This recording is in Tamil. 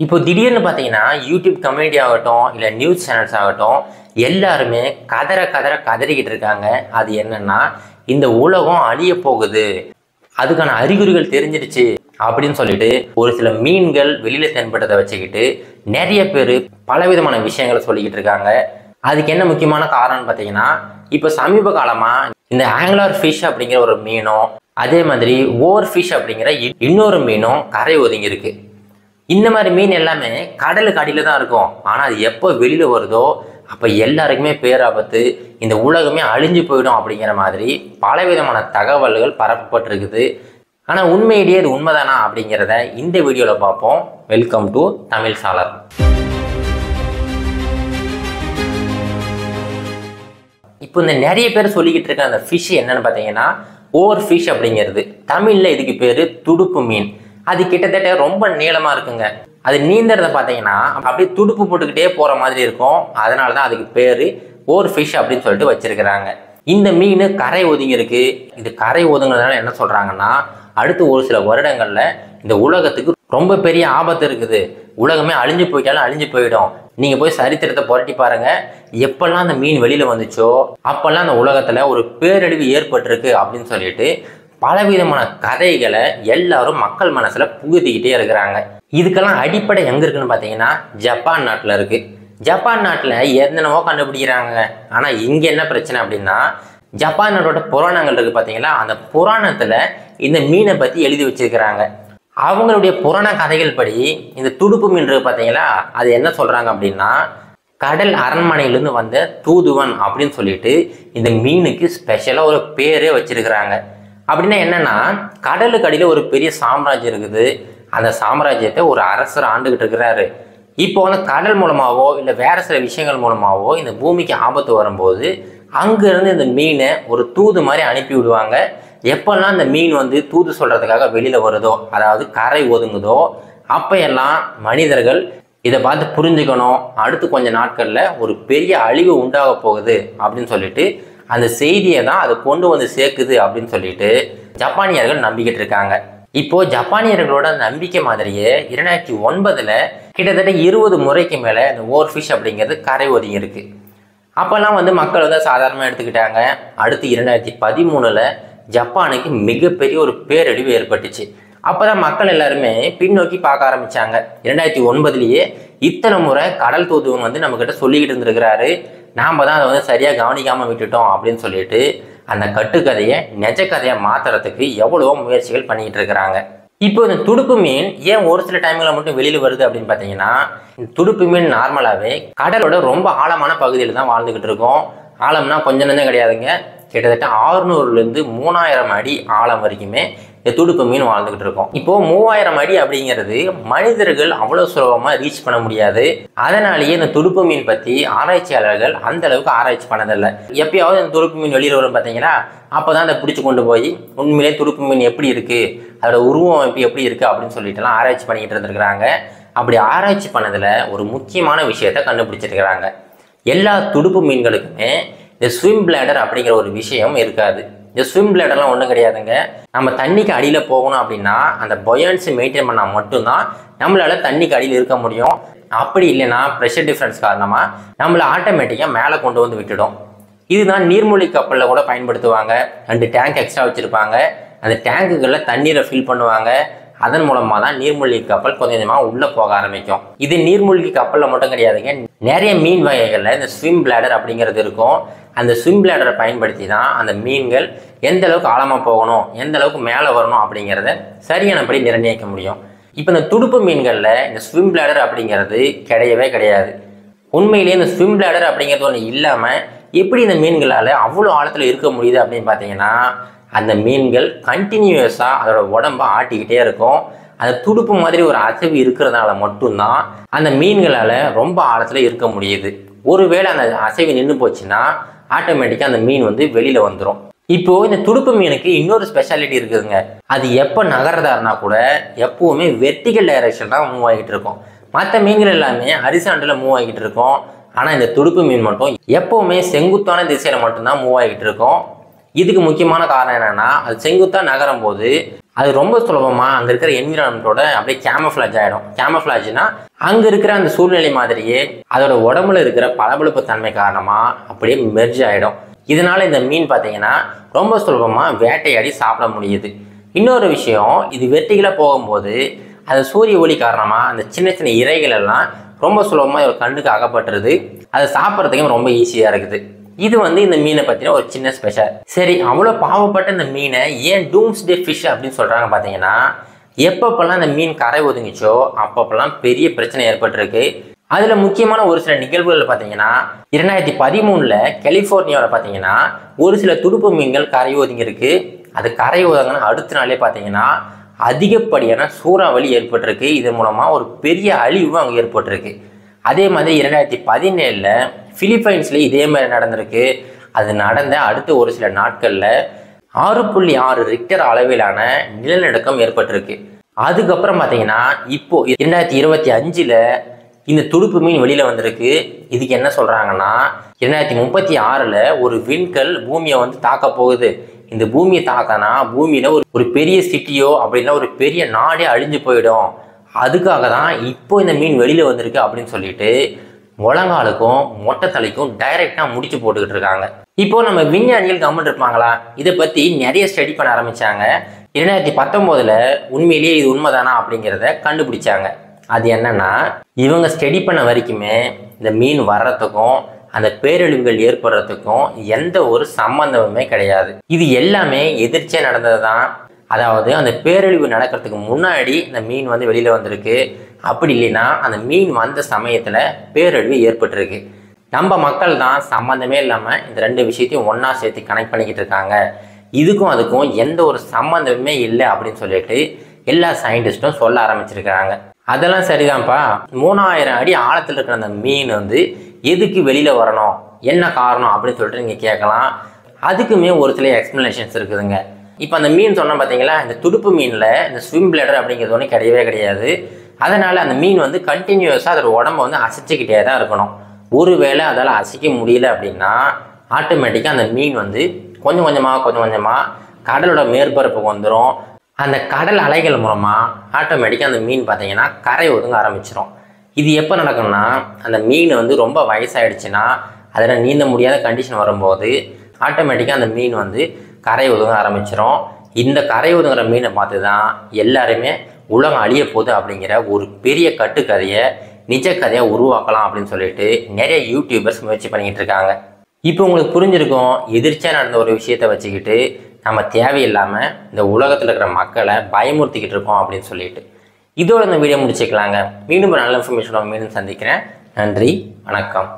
இப்போ திடீர்னு பார்த்தீங்கன்னா யூடியூப் கம்யூனிட்டி ஆகட்டும் இல்லை நியூஸ் சேனல்ஸ் ஆகட்டும் எல்லாருமே கதறிக்கிட்டு இருக்காங்க. அது என்னன்னா, இந்த உலகம் அழிய போகுது, அதுக்கான அறிகுறிகள் தெரிஞ்சிடுச்சு அப்படின்னு சொல்லிட்டு ஒரு சில மீன்கள் வெளியில தென்பட்டதை வச்சுக்கிட்டு நிறைய பேர் பலவிதமான விஷயங்களை சொல்லிக்கிட்டு இருக்காங்க. அதுக்கு என்ன முக்கியமான காரணம்னு பார்த்தீங்கன்னா, இப்போ சமீப காலமா இந்த ஆங்கிலர் ஃபிஷ் அப்படிங்கிற ஒரு மீனும் அதே மாதிரி ஓவர் ஃபிஷ் அப்படிங்கிற இன்னொரு மீனும் கரை ஒதுங்கி இருக்கு. இந்த மாதிரி மீன் எல்லாமே கடலுக்கு அடியில தான் இருக்கும். ஆனால் அது எப்போ வெளியில வருதோ அப்போ எல்லாருக்குமே பேராபத்து, இந்த உலகமே அழிஞ்சு போயிடும் அப்படிங்கிற மாதிரி பலவிதமான தகவல்கள் பரப்பப்பட்டிருக்குது. ஆனால் உண்மையிலேயே அது உண்மைதானா அப்படிங்கிறத இந்த வீடியோவில் பார்ப்போம். Welcome to Tamil scholar. இப்போ இந்த நிறைய பேர் சொல்லிக்கிட்டு இருக்க அந்த ஃபிஷ் என்னன்னு பார்த்தீங்கன்னா ஓவர் ஃபிஷ் அப்படிங்கிறது. தமிழில் இதுக்கு பேர் துடுப்பு மீன். அது கிட்டத்தட்ட ரொம்ப நீளமாக இருக்குங்க. அது நீந்தறதை பார்த்தீங்கன்னா அப்படியே துடுப்பு போட்டுக்கிட்டே போகிற மாதிரி இருக்கும். அதனால தான் அதுக்கு பேர் ஓவர் ஃபிஷ் அப்படின்னு சொல்லிட்டு வச்சிருக்கிறாங்க. இந்த மீன் கரை ஒதுங்கி இருக்கு. இது கரை ஒதுங்குறதுனால என்ன சொல்கிறாங்கன்னா, அடுத்து ஒரு சில வருடங்களில் இந்த உலகத்துக்கு ரொம்ப பெரிய ஆபத்து இருக்குது, உலகமே அழிஞ்சு போயிட்டாலும் அழிஞ்சு போயிடும். நீங்கள் போய் சரித்திரத்தை புரட்டி பாருங்க, எப்பெல்லாம் அந்த மீன் வெளியில் வந்துச்சோ அப்போல்லாம் அந்த உலகத்தில் ஒரு பேரழிவு ஏற்பட்டிருக்கு அப்படின்னு சொல்லிட்டு பலவிதமான கதைகளை எல்லாரும் மக்கள் மனசில் புகுத்திக்கிட்டே இருக்கிறாங்க. இதுக்கெல்லாம் அடிப்படை எங்கே இருக்குன்னு பார்த்தீங்கன்னா ஜப்பான் நாட்டில் இருக்குது. ஜப்பான் நாட்டில் என்னென்னவோ கண்டுபிடிக்கிறாங்க. ஆனால் இங்கே என்ன பிரச்சனை அப்படின்னா, ஜப்பான் நாட்டோட புராணங்கள் இருக்குது பார்த்தீங்களா, அந்த புராணத்தில் இந்த மீனை பற்றி எழுதி வச்சிருக்கிறாங்க. அவங்களுடைய புராண கதைகள் படி இந்த துடுப்பு மீன் இருக்கு பார்த்தீங்களா, அது என்ன சொல்கிறாங்க அப்படின்னா, கடல் அரண்மனையிலேருந்து வந்த தூதுவன் அப்படின்னு சொல்லிட்டு இந்த மீனுக்கு ஸ்பெஷலாக ஒரு பேரே வச்சிருக்கிறாங்க. அப்படின்னா என்னன்னா, கடலுக்கு அடியில் ஒரு பெரிய சாம்ராஜ்யம் இருக்குது. அந்த சாம்ராஜ்யத்தை ஒரு அரசர் ஆண்டுகிட்டு இருக்கிறாரு. இப்போ வந்து கடல் மூலமாகவோ இல்லை வேற சில விஷயங்கள் மூலமாகவோ இந்த பூமிக்கு ஆபத்து வரும்போது அங்கேருந்து இந்த மீனை ஒரு தூது மாதிரி அனுப்பி விடுவாங்க. எப்பெல்லாம் இந்த மீன் வந்து தூது சொல்கிறதுக்காக வெளியில் வருதோ, அதாவது கரை ஒதுங்குதோ, அப்போ எல்லாம் மனிதர்கள் இதை பார்த்து புரிஞ்சுக்கணும், அடுத்து கொஞ்ச நாட்களில் ஒரு பெரிய அழிவு உண்டாக போகுது அப்படின்னு சொல்லிட்டு அந்த செய்தியை தான் அதை கொண்டு வந்து சேர்க்குது அப்படின்னு சொல்லிட்டு ஜப்பானியர்கள் நம்பிக்கிட்டு இருக்காங்க. இப்போ ஜப்பானியர்களோட நம்பிக்கை மாதிரியே 2009 கிட்டத்தட்ட 20 முறைக்கு மேலே இந்த ஓவர் ஃபிஷ் அப்படிங்கிறது கரை ஒதுங்கி இருக்கு. அப்போல்லாம் வந்து மக்கள் வந்து சாதாரணமாக எடுத்துக்கிட்டாங்க. அடுத்து 2013 ஜப்பானுக்கு மிகப்பெரிய ஒரு பேரழிவு ஏற்பட்டுச்சு. அப்போ தான் மக்கள் எல்லாருமே பின்னோக்கி பார்க்க ஆரம்பித்தாங்க. 2009 இத்தனை முறை கடல் தூதுவன் வந்து நம்மக்கிட்ட சொல்லிக்கிட்டு இருந்திருக்கிறாரு, நாம் தான் அதை வந்து சரியாக கவனிக்காமல் விட்டுட்டோம் அப்படின்னு சொல்லிட்டு அந்த கட்டுக்கதையை நெஜ கதையை மாற்றுறதுக்கு எவ்வளவோ முயற்சிகள் பண்ணிக்கிட்டு இருக்கிறாங்க. இப்போ இந்த துடுப்பு மீன் ஏன் ஒரு சில டைம்களில் மட்டும் வெளியில் வருது அப்படின்னு பார்த்தீங்கன்னா, இந்த துடுப்பு மீன் நார்மலாகவே கடலோட ரொம்ப ஆழமான பகுதியில் தான் வாழ்ந்துக்கிட்டு இருக்கோம். ஆழம்னா கொஞ்சம் நஞ்சம் கிடையாதுங்க. கிட்டத்தட்ட 600லேருந்து 3000 அடி ஆழம் வரைக்குமே இந்த துடுப்பு மீன் வாழ்ந்துகிட்டு இருக்கோம். இப்போ 3000 அடி அப்படிங்கிறது மனிதர்கள் அவ்வளோ சுலபமாக ரீச் பண்ண முடியாது. அதனாலேயே இந்த துடுப்பு மீன் பற்றி ஆராய்ச்சியாளர்கள் அந்த அளவுக்கு ஆராய்ச்சி பண்ணதில்லை. எப்பயாவது இந்த துடுப்பு மீன் வெளியில் வரும் பார்த்தீங்கன்னா, அப்போ தான் அதை பிடிச்சி கொண்டு போய் உண்மையிலே துடுப்பு மீன் எப்படி இருக்குது, அதோட உருவமைப்பு எப்படி இருக்குது அப்படின்னு சொல்லிட்டுலாம் ஆராய்ச்சி பண்ணிக்கிட்டு இருந்திருக்கிறாங்க. அப்படி ஆராய்ச்சி பண்ணதில் ஒரு முக்கியமான விஷயத்தை கண்டுபிடிச்சிருக்கிறாங்க. எல்லா துடுப்பு மீன்களுக்குமே இந்த ஸ்விம் பிளாடர் அப்படிங்கிற ஒரு விஷயம் இருக்காது. இந்த ஸ்விம் பிளாடர்லாம் ஒன்றும் கிடையாதுங்க. நம்ம தண்ணிக்கு அடியில் போகணும் அப்படின்னா அந்த பொயான்சி மெயின்டைன் பண்ணால் மட்டும்தான் நம்மளால் தண்ணிக்கு அடியில் இருக்க முடியும். அப்படி இல்லைன்னா ப்ரெஷர் டிஃப்ரென்ஸ் காரணமாக நம்மளை ஆட்டோமேட்டிக்காக மேலே கொண்டு வந்து விட்டுடும். இதுதான் நீர்மூழ்கி கப்பலில் கூட பயன்படுத்துவாங்க. 2 டேங்க் எக்ஸ்ட்ரா வச்சுருப்பாங்க. அந்த டேங்குகளில் தண்ணீரை ஃபில் பண்ணுவாங்க. அதன் மூலமாக தான் நீர்மூழ்கி கப்பல் கொஞ்சம் கொஞ்சமாக உள்ளே போக ஆரம்பிக்கும். இது நீர்மூழ்கி கப்பலில் மட்டும் கிடையாதுங்க, நிறைய மீன் வகைகளில் இந்த ஸ்விம் பிளாடர் அப்படிங்கிறது இருக்கும். அந்த ஸ்விம் பிளாடரை பயன்படுத்தி தான் அந்த மீன்கள் எந்த அளவுக்கு ஆழமாக போகணும், எந்த அளவுக்கு மேலே வரணும் அப்படிங்கிறத சரியானபடி நிர்ணயிக்க முடியும். இப்போ இந்த துடுப்பு மீன்களில் இந்த ஸ்விம் பிளாடர் அப்படிங்கிறது கிடையவே கிடையாது. உண்மையிலேயே இந்த ஸ்விம் பிளாடர் அப்படிங்கிறது ஒன்று இல்லாமல் எப்படி இந்த மீன்களால் அவ்வளோ ஆழத்தில் இருக்க முடியுது அப்படின்னு பார்த்தீங்கன்னா, அந்த மீன்கள் கண்டினியூஸாக அதோட உடம்பை ஆட்டிக்கிட்டே இருக்கும். அந்த துடுப்பு மாதிரி ஒரு அசைவு இருக்கிறதுனால மட்டும்தான் அந்த மீன்களால் ரொம்ப ஆழத்தில் இருக்க முடியுது. ஒருவேளை அந்த அசைவு நின்று போச்சுன்னா ஆட்டோமேட்டிக்காக அந்த மீன் வந்து வெளியில் வந்துடும். இப்போது இந்த துடுப்பு மீனுக்கு இன்னொரு ஸ்பெஷாலிட்டி இருக்குதுங்க. அது எப்போ நகர்றதா இருந்தால் கூட எப்போவுமே வெர்டிகல் டைரக்ஷன் தான் மூவ் ஆகிட்டு இருக்கும். மற்ற மீன்கள் எல்லாமே ஹரிசாண்டலில் மூவ் ஆகிட்டு இருக்கும். ஆனால் இந்த துடுப்பு மீன் மட்டும் எப்போவுமே செங்குத்தான திசையில் மட்டும்தான் மூவ் ஆகிட்டு இருக்கும். இதுக்கு முக்கியமான காரணம் என்னென்னா, அது செங்குத்தாக நகரும் போது அது ரொம்ப சுலபமாக அங்கே இருக்கிற என்விரான்மெண்ட்டோட அப்படியே கேமஃப்ளாஜ் ஆகிடும். கேமஃப்ளாஜ்னா அங்கே இருக்கிற அந்த சூழ்நிலை மாதிரியே அதோட உடம்புல இருக்கிற பளபளப்பு தன்மை காரணமாக அப்படியே மெர்ஜ் ஆகிடும். இதனால இந்த மீன் பார்த்தீங்கன்னா ரொம்ப சுலபமாக வேட்டையாடி சாப்பிட முடியுது. இன்னொரு விஷயம், இது வெர்டிகலாக போகும்போது அந்த சூரிய ஒளி காரணமாக அந்த சின்ன சின்ன இறைகள் எல்லாம் ரொம்ப சுலபமாக ஒரு கண்ணுக்கு அகப்பட்டுருது. அதை சாப்பிட்றதுக்கும் ரொம்ப ஈஸியாக இருக்குது. இது இந்த மீனை பற்றின ஒரு சின்ன ஸ்பெஷல். சரி, அவ்வளோ பாவப்பட்ட இந்த மீனை ஏன் டூம்ஸ்டே ஃபிஷ் அப்படின்னு சொல்கிறாங்க பார்த்தீங்கன்னா, எப்பப்பெல்லாம் இந்த மீன் கரை ஒதுங்கிச்சோ அப்பப்பெல்லாம் பெரிய பிரச்சனை ஏற்பட்டிருக்கு. அதில் முக்கியமான ஒரு சில நிகழ்வுகள் பார்த்தீங்கன்னா, 2013 கலிஃபோர்னியாவில் பார்த்தீங்கன்னா ஒரு சில துடுப்பு மீன்கள் கரை ஒதுங்கியிருக்கு. அது கரை ஒதுங்கின அடுத்த நாளே பார்த்தீங்கன்னா அதிகப்படியான சூறாவளி ஏற்பட்டிருக்கு. இதன் மூலமாக ஒரு பெரிய அழிவு அங்கே ஏற்பட்டிருக்கு. அதே மாதிரி 2017 பிலிப்பைன்ஸில் இதே மாதிரி நடந்திருக்கு. அது நடந்த அடுத்த ஒரு சில நாட்களில் 6.6 ரிக்டர் அளவிலான நிலநடுக்கம் ஏற்பட்டிருக்கு. அதுக்கப்புறம் பார்த்தீங்கன்னா இப்போ 2025 இந்த துடுப்பு மீன் வெளியில் வந்திருக்கு. இதுக்கு என்ன சொல்கிறாங்கன்னா, 2036 ஒரு விண்கல் பூமியை தாக்க போகுது. இந்த பூமியை தாக்கனா பூமியில் ஒரு பெரிய சிட்டியோ அப்படின்னா ஒரு பெரிய நாடே அழிஞ்சு போயிடும். அதுக்காக தான் இப்போ இந்த மீன் வெளியில் வந்திருக்கு அப்படின்னு சொல்லிட்டு முழங்காலுக்கும் மொட்டை தலைக்கும் டைரெக்டாக முடிச்சு போட்டுக்கிட்டு இருக்காங்க. இப்போ நம்ம விஞ்ஞானிகள் கவர்மெண்ட் இருப்பாங்களா, இதை பற்றி நிறைய ஸ்டடி பண்ண ஆரம்பித்தாங்க. 2019 உண்மையிலேயே இது உண்மைதானா அப்படிங்கிறத கண்டுபிடிச்சாங்க. அது என்னன்னா, இவங்க ஸ்டடி பண்ண வரைக்குமே இந்த மீன் வர்றதுக்கும் அந்த பேரழிவுகள் ஏற்படுறதுக்கும் எந்த ஒரு சம்பந்தமுமே கிடையாது. இது எல்லாமே எதிர்ச்சியாக நடந்தது தான். அதாவது அந்த பேரழிவு நடக்கிறதுக்கு முன்னாடி இந்த மீன் வெளியில் வந்திருக்கு. அப்படி இல்லைன்னா அந்த மீன் வந்த சமயத்தில் பேரழிவு ஏற்பட்டிருக்கு. நம்ம மக்கள் தான் சம்மந்தமே இல்லாமல் இந்த ரெண்டு விஷயத்தையும் ஒன்றா சேர்த்து கனெக்ட் பண்ணிக்கிட்டு இருக்காங்க. இதுக்கும் அதுக்கும் எந்த ஒரு சம்மந்தமே இல்லை அப்படின்னு சொல்லிட்டு எல்லா சயின்டிஸ்ட்டும் சொல்ல ஆரம்பிச்சிருக்கிறாங்க. அதெல்லாம் சரிதான்ப்பா, 3000 அடி ஆழத்தில் இருக்கிற அந்த மீன் எதுக்கு வெளியில் வரணும், என்ன காரணம் அப்படின்னு சொல்லிட்டு நீங்கள் கேட்கலாம். அதுக்குமே ஒரு சில எக்ஸ்ப்ளனேஷன்ஸ் இருக்குதுங்க. இப்போ அந்த மீன் சொன்னால் பார்த்தீங்களா, இந்த துடுப்பு மீனில் இந்த ஸ்விம் பிளேடர் அப்படிங்கிறது ஒன்றும் கிடையவே கிடையாது. அதனால் அந்த மீன் கண்டினியூஸாக அதோட உடம்பை அசைச்சிக்கிட்டே தான் இருக்கணும். ஒருவேளை அதால் அசைக்க முடியல அப்படின்னா ஆட்டோமேட்டிக்காக அந்த மீன் கொஞ்சம் கொஞ்சமாக கடலோட மேற்பரப்புக்கு வந்துடும். அந்த கடல் அலைகள் மூலமாக ஆட்டோமேட்டிக்காக அந்த மீன் பார்த்தீங்கன்னா கரை ஒதுங்க ஆரம்பிச்சிடும். இது எப்போ நடக்கும்னா, அந்த மீன் ரொம்ப வயசாகிடுச்சுன்னா அதில் நீந்த முடியாத கண்டிஷன் வரும்போது ஆட்டோமேட்டிக்காக அந்த மீன் கரை ஒதுங்க ஆரம்பிச்சிடும். இந்த கரை ஒதுங்குற மீனை பார்த்து தான் எல்லாருமே உலகம் அழிய போகுது அப்படிங்கிற ஒரு பெரிய கட்டுக்கதையை நிஜ கதையாக உருவாக்கலாம் அப்படின்னு சொல்லிட்டு நிறைய யூடியூபர்ஸ் முயற்சி பண்ணிக்கிட்டு இருக்காங்க. இப்போ உங்களுக்கு புரிஞ்சிருக்கும், எதிர்ச்சியாக நடந்த ஒரு விஷயத்தை வச்சுக்கிட்டு நம்ம தேவையில்லாமல் இந்த உலகத்தில் இருக்கிற மக்களை பயமுறுத்திக்கிட்டு இருக்கோம் அப்படின்னு சொல்லிட்டு. இதோட இந்த வீடியோ முடிச்சுக்கலாங்க. மீண்டும் ஒரு நல்ல இன்ஃபர்மேஷனோட மீண்டும் சந்திக்கிறேன். நன்றி, வணக்கம்.